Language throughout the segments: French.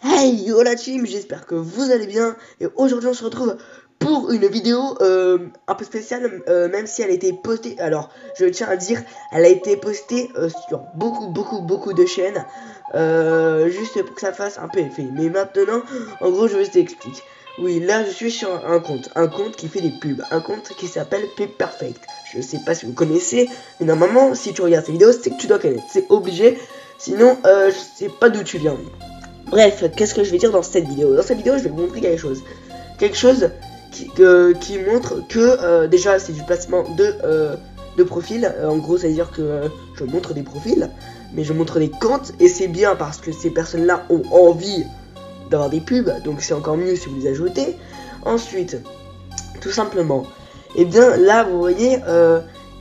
Hey yo la team, j'espère que vous allez bien et aujourd'hui on se retrouve pour une vidéo un peu spéciale, même si elle a été postée, alors je tiens à dire, elle a été postée sur beaucoup de chaînes, juste pour que ça fasse un peu effet. Mais maintenant, en gros, je vous explique. Oui, là je suis sur un compte qui fait des pubs, un compte qui s'appelle Pub Perfect. Je sais pas si vous connaissez, mais normalement si tu regardes cette vidéo, c'est que tu dois connaître, c'est obligé, sinon je sais pas d'où tu viens. Bref, qu'est-ce que je vais dire dans cette vidéo? Dans cette vidéo, je vais vous montrer quelque chose. Quelque chose qui montre que, déjà, c'est du placement de profil. En gros, ça veut dire que je montre des profils, mais je montre des comptes. Et c'est bien parce que ces personnes-là ont envie d'avoir des pubs. Donc, c'est encore mieux si vous les ajoutez. Ensuite, tout simplement, et bien là, vous voyez,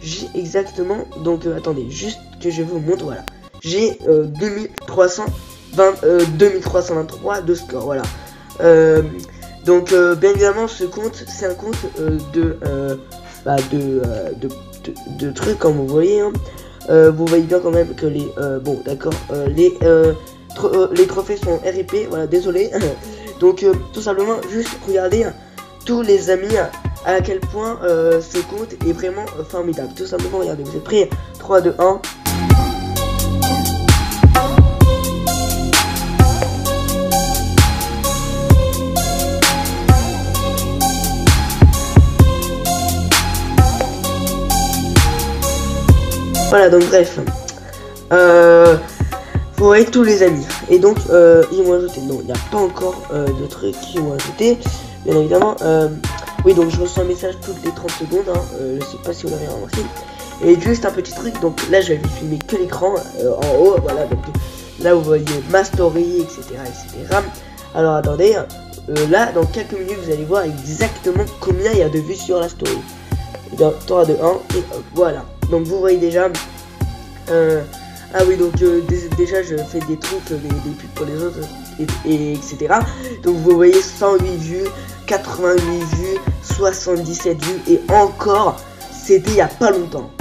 j'ai exactement... Donc, attendez, juste que je vous montre, voilà. J'ai 2323 de score, voilà. Donc bien évidemment ce compte c'est un compte de trucs comme vous voyez, hein. Vous voyez bien quand même que les bon d'accord, les trophées sont RIP, voilà, désolé. Donc tout simplement juste regardez tous les amis à quel point ce compte est vraiment formidable. Tout simplement regardez, vous êtes prêts? 3, 2, 1. Voilà, donc bref, vous voyez tous les amis, et donc ils m'ont ajouté, non, il n'y a pas encore de trucs qu'ils m'ont ajouté, bien évidemment, oui, donc je reçois un message toutes les 30 secondes, hein, je sais pas si vous l'avez remarqué, et juste un petit truc, donc là je vais filmer que l'écran, en haut, voilà, donc là vous voyez ma story, etc., etc., alors attendez, là, dans quelques minutes, vous allez voir exactement combien il y a de vues sur la story, dans 3, 2, 1, et voilà. Donc vous voyez déjà, ah oui, donc déjà je fais des trucs, des pubs pour les autres, et etc. Donc vous voyez 108 vues, 88 vues, 77 vues, et encore, c'était il y a pas longtemps.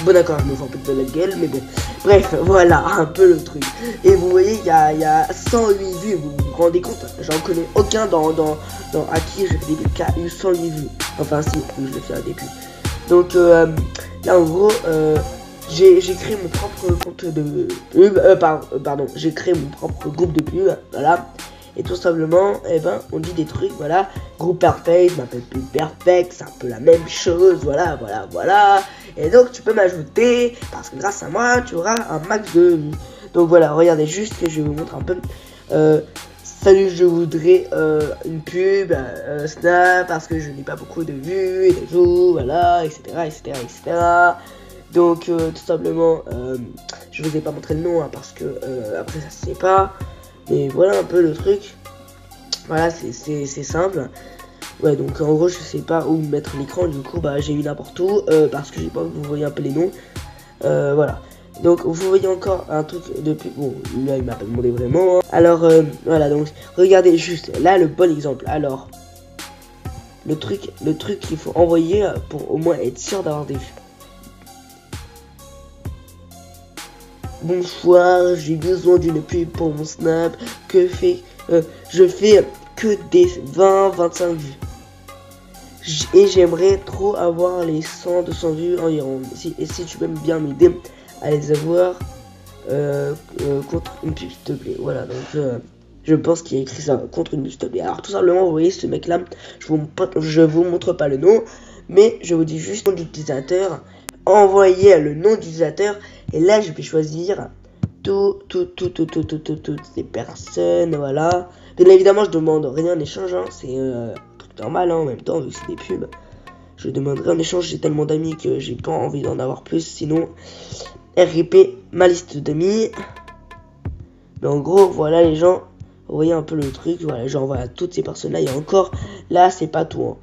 Bon d'accord, je me fais un peu de la gueule, mais bon. Bref, voilà un peu le truc. Et vous voyez, il y a 108 vues, vous vous rendez compte? J'en connais aucun dans à qui je fais des pubs qui a eu 108 vues. Enfin si, je vais faire des pubs. Donc là en gros j'ai créé mon propre compte de pub, pardon, j'ai créé mon propre groupe de pub, voilà. Et tout simplement, eh ben, on dit des trucs, voilà. Groupe Perfect, m'appelle Pub Perfect, c'est un peu la même chose, voilà. Et donc tu peux m'ajouter, parce que grâce à moi, tu auras un max de vues. Donc voilà, regardez juste que je vous montre un peu. Salut, je voudrais une pub Snap parce que je n'ai pas beaucoup de vues et de tout, voilà, etc. Donc tout simplement, je vous ai pas montré le nom hein, parce que après ça se sait pas. Mais voilà un peu le truc. Voilà, c'est simple. Ouais, donc en gros je sais pas où mettre l'écran, du coup bah j'ai mis n'importe où parce que j'ai pas, vous voyez un peu les noms. Voilà. Donc vous voyez encore un truc depuis, bon là il m'a pas demandé vraiment, hein. Alors voilà, donc regardez juste là le bon exemple. Alors le truc qu'il faut envoyer pour au moins être sûr d'avoir des vues. Bonsoir, j'ai besoin d'une pub pour mon Snap. Je fais que des 20-25 vues. Et j'aimerais trop avoir les 100-200 vues environ. Et si tu peux bien m'aider à les avoir contre une pub s'il te plaît. Voilà, donc je pense qu'il a écrit ça, contre une pub s'il te plaît. Alors tout simplement, vous voyez ce mec là, je vous montre pas le nom, mais je vous dis juste le nom d'utilisateur. Envoyez le nom d'utilisateur et là je vais choisir toutes ces personnes, voilà. Bien évidemment je demande rien en échange, hein. C'est truc normal hein, en même temps vu que c'est des pubs. Je demanderai en échange, j'ai tellement d'amis que j'ai pas envie d'en avoir plus, sinon RIP ma liste d'amis. Mais en gros voilà les gens, vous voyez un peu le truc, voilà, j'envoie à toutes ces personnes là, et encore là c'est pas tout hein.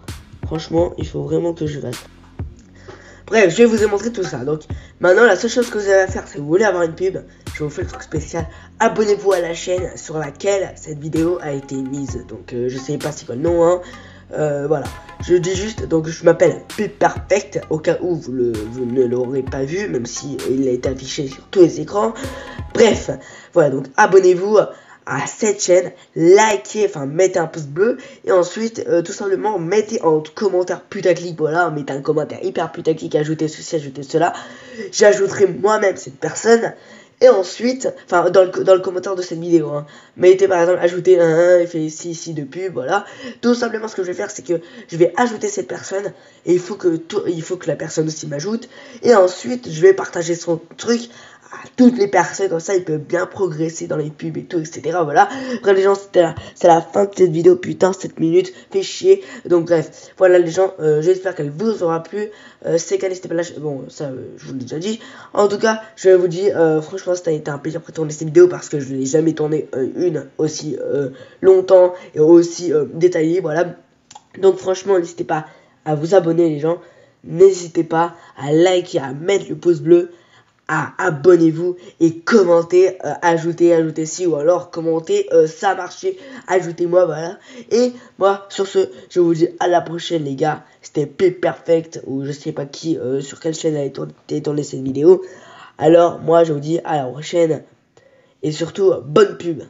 Franchement il faut vraiment que je fasse. Bref, je vais vous montrer tout ça. Donc maintenant la seule chose que vous avez à faire, si vous voulez avoir une pub, je vous fais le truc spécial. Abonnez-vous à la chaîne sur laquelle cette vidéo a été mise. Donc je sais pas c'est quoi le nom hein. Voilà, je dis juste, donc je m'appelle Pub Perfect, au cas où vous ne l'aurez pas vu, même si il a été affiché sur tous les écrans. Bref, voilà, donc abonnez-vous à cette chaîne, likez, enfin mettez un pouce bleu, et ensuite tout simplement mettez en commentaire putaclic, voilà, mettez un commentaire hyper putaclic, ajoutez ceci, ajoutez cela, j'ajouterai moi-même cette personne. Et ensuite, enfin dans le commentaire de cette vidéo, hein, mettez par exemple ajouter il fait ici de pub, voilà. Tout simplement ce que je vais faire, c'est que je vais ajouter cette personne et il faut que la personne aussi m'ajoute. Et ensuite, je vais partager son truc à toutes les personnes, comme ça il peut bien progresser dans les pubs et tout, etc. Voilà. Bref les gens, c'est la fin de cette vidéo, putain, 7 minutes, fait chier. Donc bref, voilà les gens, j'espère qu'elle vous aura plu. C'est qu'elle n'était pas là, bon ça je vous l'ai déjà dit. En tout cas, je vous dis, franchement ça a été un plaisir de tourner cette vidéo parce que je n'ai jamais tourné une aussi longtemps et aussi détaillée, voilà. Donc franchement, n'hésitez pas à vous abonner les gens, n'hésitez pas à liker, à mettre le pouce bleu, abonnez-vous et commentez, ajoutez si, ou alors commentez, ça a marché, ajoutez-moi, voilà. Et moi, sur ce, je vous dis à la prochaine les gars. C'était Perfect, ou je sais pas qui, sur quelle chaîne a été tournée cette vidéo. Alors moi je vous dis à la prochaine, et surtout bonne pub.